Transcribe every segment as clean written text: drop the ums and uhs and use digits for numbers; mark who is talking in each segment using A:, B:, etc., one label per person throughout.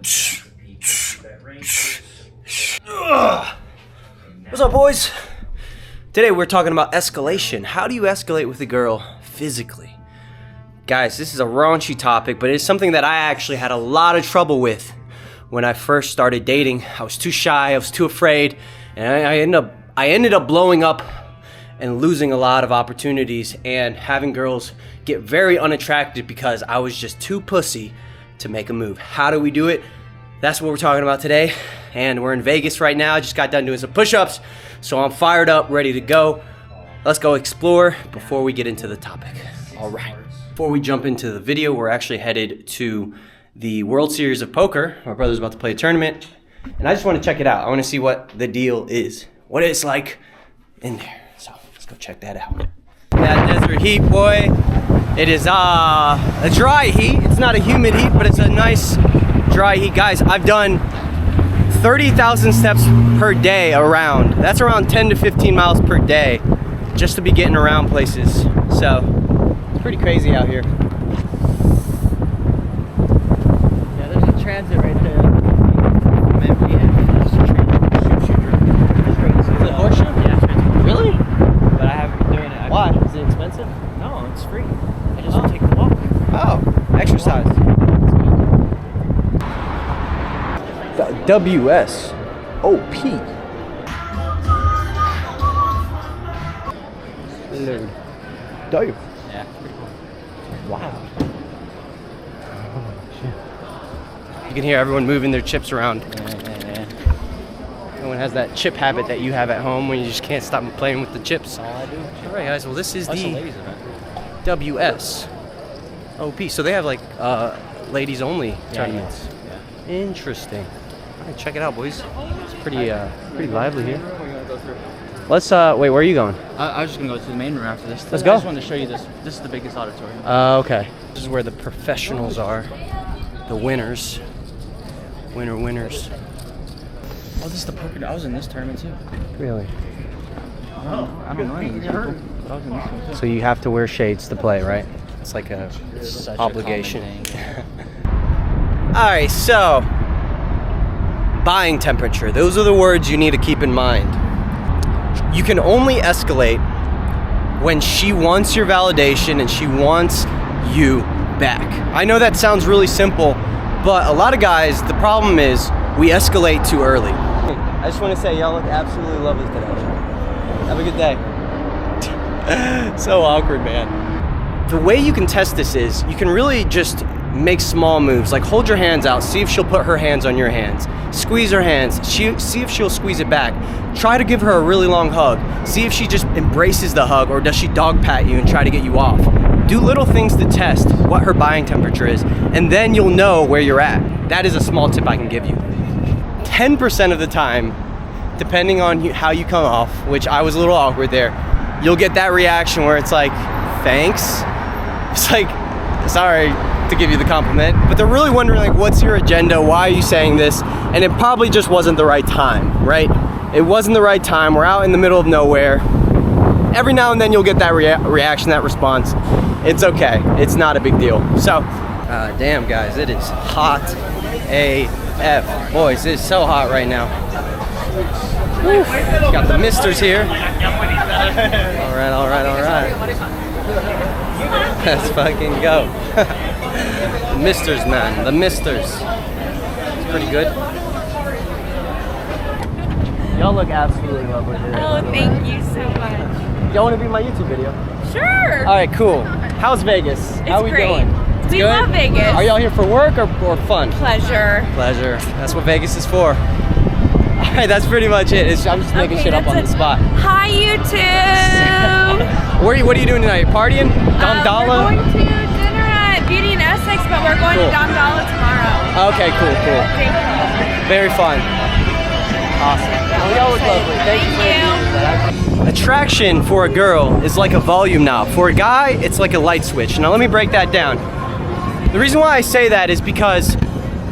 A: What's up, boys? Today we're talking about escalation. How do you escalate with a girl physically? Guys, this is a raunchy topic, but it's something that I actually had a lot of trouble with when I first started dating. I was too shy, I was too afraid, and I ended up blowing up and losing a lot of opportunities and having girls get very unattracted because I was just too pussy to make a move. How do we do it? That's what we're talking about today. And we're in Vegas right now. I just got done doing some push-ups, so I'm fired up, ready to go. Let's go explore before we get into the topic. All right. Before we jump into the video, we're actually headed to the World Series of Poker. My brother's about to play a tournament, and I just want to check it out. I want to see what the deal is, what it's like in there. So let's go check that out. That desert heat, boy. It is a dry heat. It's not a humid heat, but it's a nice dry heat. Guys, I've done 30,000 steps per day around. That's around 10 to 15 miles per day just to be getting around places. So it's pretty crazy out here.
B: Yeah, there's a transit right there. Is it horseshoe? Yeah, transit. Really? But I haven't been doing it.
A: Why? Is it expensive?
B: No, it's free. I just take the walk.
A: Oh, exercise. WSOP. Dude. Dave.
B: Yeah, pretty cool.
A: Wow. Oh, shit. You can hear everyone moving their chips around.
B: Yeah.
A: No one has that chip habit that you have at home when you just can't stop playing with the chips.
B: All I do.
A: All right, guys. Well, this is
B: That's a
A: the
B: ladies event.
A: WSOP. So they have like ladies only tournaments.
B: Yeah.
A: Interesting. All right, check it out, boys. It's pretty lively here. Let's wait. Where are you going?
B: I was just gonna go to the main room after this.
A: Let's go.
B: I just wanted to show you this. This is the biggest auditorium.
A: Okay. This is where the professionals are. The winners. Winners.
B: Oh, this is the poker. I was in this tournament too.
A: Really?
B: I don't know any of these people, but I was in this one too.
A: So you have to wear shades to play, right? It's like a
B: It's such
A: obligation.
B: A common thing.
A: All right, so buying temperature. Those are the words you need to keep in mind. You can only escalate when she wants your validation and she wants you back. I know that sounds really simple, but a lot of guys, the problem is we escalate too early. I just want to say y'all look absolutely lovely today. Have a good day. So awkward, man. The way you can test this is you can really just make small moves, like hold your hands out, see if she'll put her hands on your hands, squeeze her hands, see if she'll squeeze it back, try to give her a really long hug, see if she just embraces the hug or does she dog pat you and try to get you off. Do little things to test what her buying temperature is, and then you'll know where you're at. That is a small tip I can give you. 10% of the time, depending on how you come off, which I was a little awkward there, you'll get that reaction where it's like, thanks. It's like, sorry to give you the compliment, but they're really wondering like, what's your agenda? Why are you saying this? And it probably just wasn't the right time, right? It wasn't the right time. We're out in the middle of nowhere. Every now and then you'll get that reaction, that response. It's okay. It's not a big deal. So, damn guys, it is hot AF. Boys, it is so hot right now. Woo. Got the misters here. All right. Let's fucking go. The misters, man. The misters. It's pretty good. Y'all look absolutely lovely here.
C: Oh, thank you so much.
A: Y'all want to be in my YouTube video?
C: Sure.
A: All right, cool. How's Vegas? How we
C: great.
A: doing? It's
C: We
A: good?
C: love Vegas.
A: Are y'all here for work or fun?
C: Pleasure.
A: Pleasure. That's what Vegas is for. All right, that's pretty much it. I'm just making shit up on the spot.
C: Hi, YouTube.
A: What are you doing tonight? Partying? Dom-Dalla?
C: We're going to dinner at Beauty in Essex, but we're going to Dom-Dalla tomorrow.
A: Okay, cool. Very fun. Awesome. Well, y'all look lovely. Thank you. Attraction for a girl is like a volume knob. For a guy, it's like a light switch. Now let me break that down. The reason why I say that is because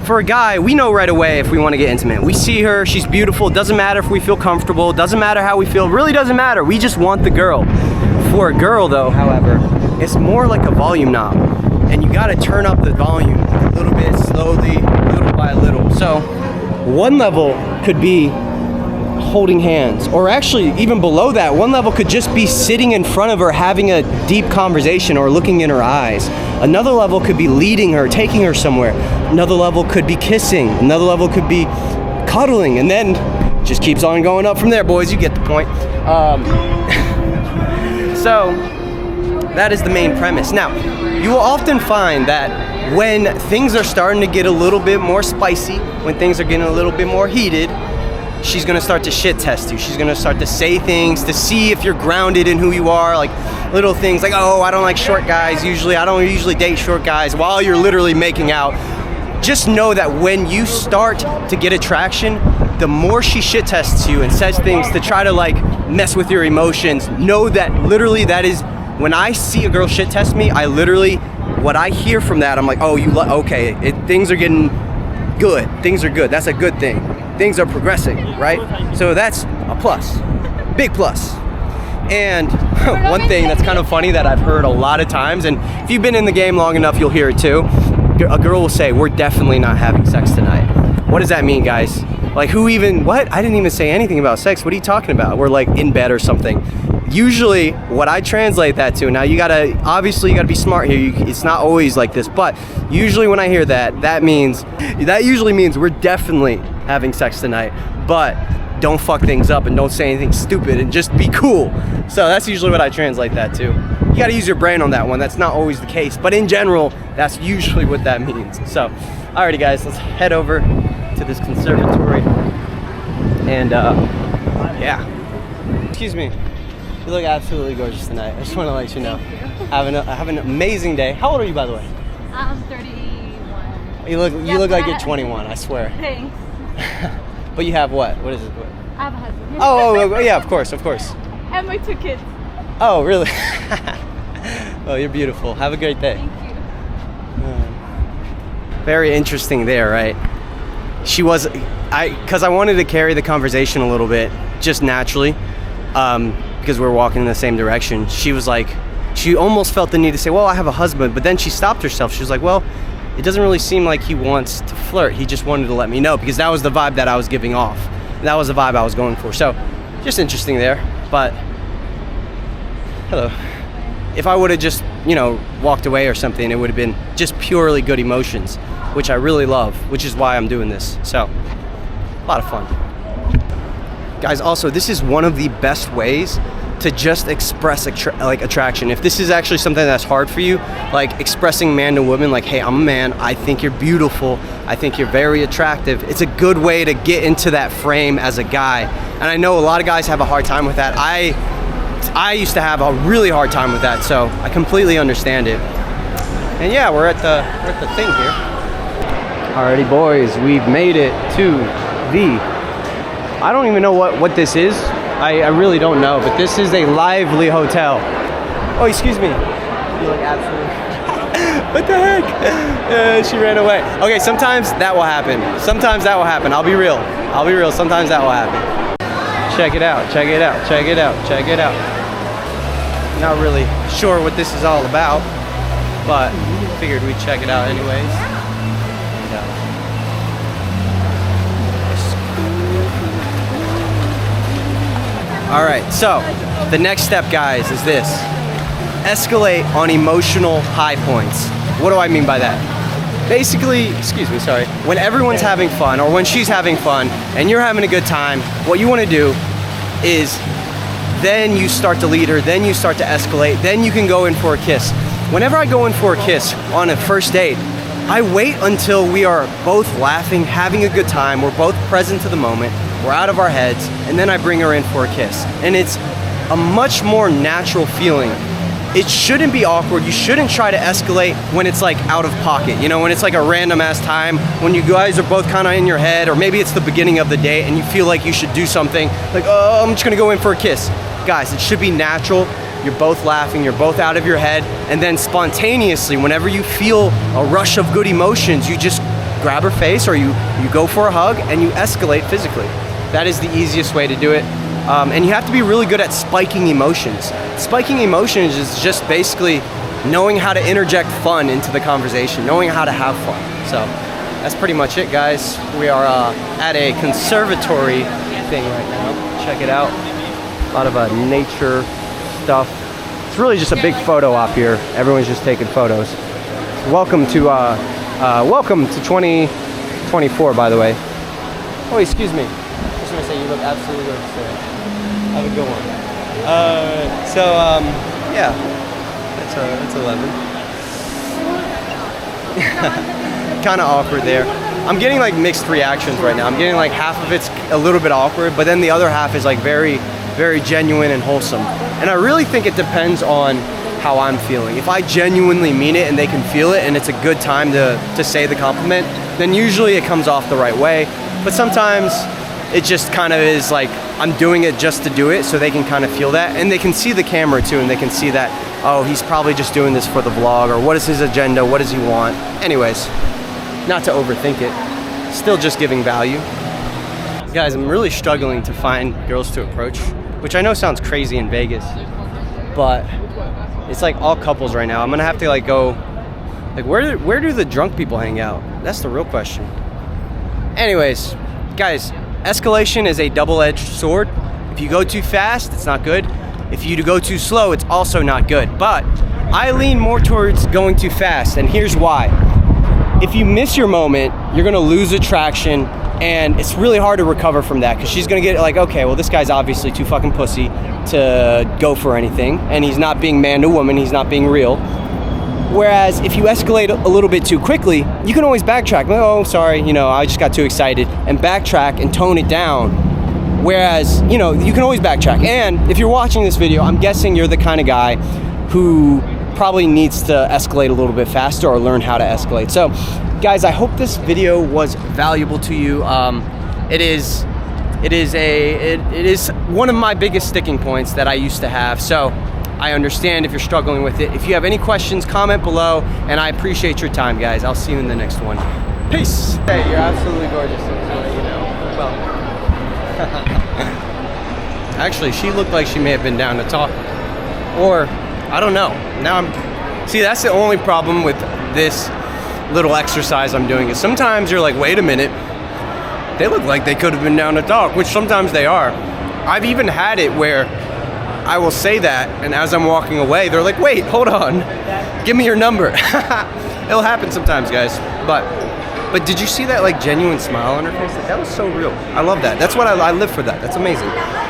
A: for a guy, we know right away if we want to get intimate. We see her, she's beautiful, doesn't matter if we feel comfortable, doesn't matter how we feel, really doesn't matter. We just want the girl. For a girl though, however, it's more like a volume knob. And you gotta turn up the volume a little bit slowly, little by little. So one level could be holding hands, or actually even below that, one level could just be sitting in front of her having a deep conversation or looking in her eyes. Another level could be leading her, taking her somewhere. Another level could be kissing. Another level could be cuddling, and then just keeps on going up from there, boys. You get the point. So that is the main premise. Now, you will often find that when things are starting to get a little bit more spicy, when things are getting a little bit more heated, she's gonna start to shit test you. She's gonna start to say things to see if you're grounded in who you are, like little things like, oh, I don't like short guys usually. I don't usually date short guys, while you're literally making out. Just know that when you start to get attraction, the more she shit tests you and says things to try to like mess with your emotions, know that literally that is, when I see a girl shit test me, I literally, what I hear from that, I'm like, oh, okay, things are getting good. Things are good. That's a good thing. Things are progressing, right? So that's a plus, big plus. And one thing that's kind of funny that I've heard a lot of times, and if you've been in the game long enough, you'll hear it too. A girl will say, we're definitely not having sex tonight. What does that mean, guys? Like, who even, what? I didn't even say anything about sex. What are you talking about? We're like in bed or something. Usually what I translate that to, now you gotta, obviously you gotta be smart here. It's not always like this, but usually when I hear that, that usually means we're definitely having sex tonight, but don't fuck things up and don't say anything stupid and just be cool. So that's usually what I translate that to. You gotta use your brain on that one. That's not always the case, but in general, that's usually what that means. So, alrighty guys, let's head over to this conservatory. And yeah. Excuse me. You look absolutely gorgeous tonight. I just want to let you know. Have an amazing day. How old are you, by the way?
C: I'm 31.
A: You look like you're 21, I swear.
C: Thanks.
A: But you have what? What is it? What?
C: I have a husband.
A: Oh, yeah, of course.
C: And my 2 kids.
A: Oh, really? Oh, you're beautiful. Have a great day.
C: Thank you.
A: Very interesting there, right? Because I wanted to carry the conversation a little bit, just naturally, because we're walking in the same direction. She was like, she almost felt the need to say, well, I have a husband, but then she stopped herself. She was like, well, it doesn't really seem like he wants to flirt. He just wanted to let me know, because that was the vibe that I was giving off. That was the vibe I was going for. So, just interesting there, but hello. If I would have just, walked away or something, it would have been just purely good emotions, which I really love, which is why I'm doing this. So, a lot of fun. Guys, also, this is one of the best ways to just express attraction. If this is actually something that's hard for you, like expressing man to woman, like, hey, I'm a man, I think you're beautiful, I think you're very attractive. It's a good way to get into that frame as a guy. And I know a lot of guys have a hard time with that. I used to have a really hard time with that, so I completely understand it. And yeah, we're at the thing here. Alrighty, boys, we've made it to the, I don't even know what this is. I really don't know, but this is a lively hotel. Oh, excuse me. You look absolutely... What the heck? She ran away. Okay, sometimes that will happen. I'll be real. Sometimes that will happen. Check it out. Not really sure what this is all about, but figured we'd check it out anyways. Alright, so the next step, guys, is this. Escalate on emotional high points. What do I mean by that? Basically, when everyone's having fun, or when she's having fun, and you're having a good time, what you want to do is then you start to lead her, then you start to escalate, then you can go in for a kiss. Whenever I go in for a kiss on a first date, I wait until we are both laughing, having a good time, we're both present to the moment, we're out of our heads, and then I bring her in for a kiss. And it's a much more natural feeling. It shouldn't be awkward. You shouldn't try to escalate when it's like out of pocket, when it's like a random ass time, when you guys are both kind of in your head, or maybe it's the beginning of the date and you feel like you should do something, like, oh, I'm just gonna go in for a kiss. Guys, it should be natural. You're both laughing, you're both out of your head, and then spontaneously, whenever you feel a rush of good emotions, you just grab her face, or you go for a hug and you escalate physically. That is the easiest way to do it. And you have to be really good at spiking emotions. Spiking emotions is just basically knowing how to interject fun into the conversation, knowing how to have fun. So that's pretty much it, guys. We are at a conservatory thing right now. Check it out. A lot of nature stuff. It's really just a big photo op here. Everyone's just taking photos. Welcome to 2024, by the way. Oh, excuse me. Just want to say you look absolutely gorgeous today. Have a good one. Yeah, that's 11. Kind of awkward there. I'm getting like mixed reactions right now. I'm getting like half of it's a little bit awkward, but then the other half is like very, very genuine and wholesome. And I really think it depends on how I'm feeling. If I genuinely mean it and they can feel it and it's a good time to say the compliment, then usually it comes off the right way. But sometimes it just kind of is like I'm doing it just to do it, so they can kind of feel that, and they can see the camera too, and they can see that, oh, he's probably just doing this for the vlog, or what is his agenda, what does he want? Anyways, not to overthink it, still just giving value. Guys, I'm really struggling to find girls to approach, which I know sounds crazy in Vegas, but it's like all couples right now. I'm gonna have to like go, like where do the drunk people hang out? That's the real question. Anyways, guys, escalation is a double-edged sword. If you go too fast, it's not good. If you go too slow, it's also not good. But I lean more towards going too fast, and here's why. If you miss your moment, you're gonna lose attraction, and it's really hard to recover from that, because she's gonna get like, okay, well, this guy's obviously too fucking pussy to go for anything, and he's not being man to woman, he's not being real. Whereas if you escalate a little bit too quickly, you can always backtrack. Like, oh, sorry, I just got too excited, and backtrack and tone it down. Whereas, you can always backtrack. And if you're watching this video, I'm guessing you're the kind of guy who probably needs to escalate a little bit faster or learn how to escalate. So, guys, I hope this video was valuable to you. It is one of my biggest sticking points that I used to have. So I understand if you're struggling with it. If you have any questions, comment below, and I appreciate your time, guys. I'll see you in the next one. Peace. Hey, you're absolutely gorgeous. Well, actually, she looked like she may have been down to talk, or I don't know. Now see, that's the only problem with this little exercise I'm doing, is sometimes you're like, wait a minute, they look like they could have been down to talk, which sometimes they are. I've even had it where I will say that, and as I'm walking away, they're like, wait, hold on, give me your number. It'll happen sometimes, guys. But did you see that like genuine smile on her face? That was so real. I love that. That's what I live for that. That's amazing.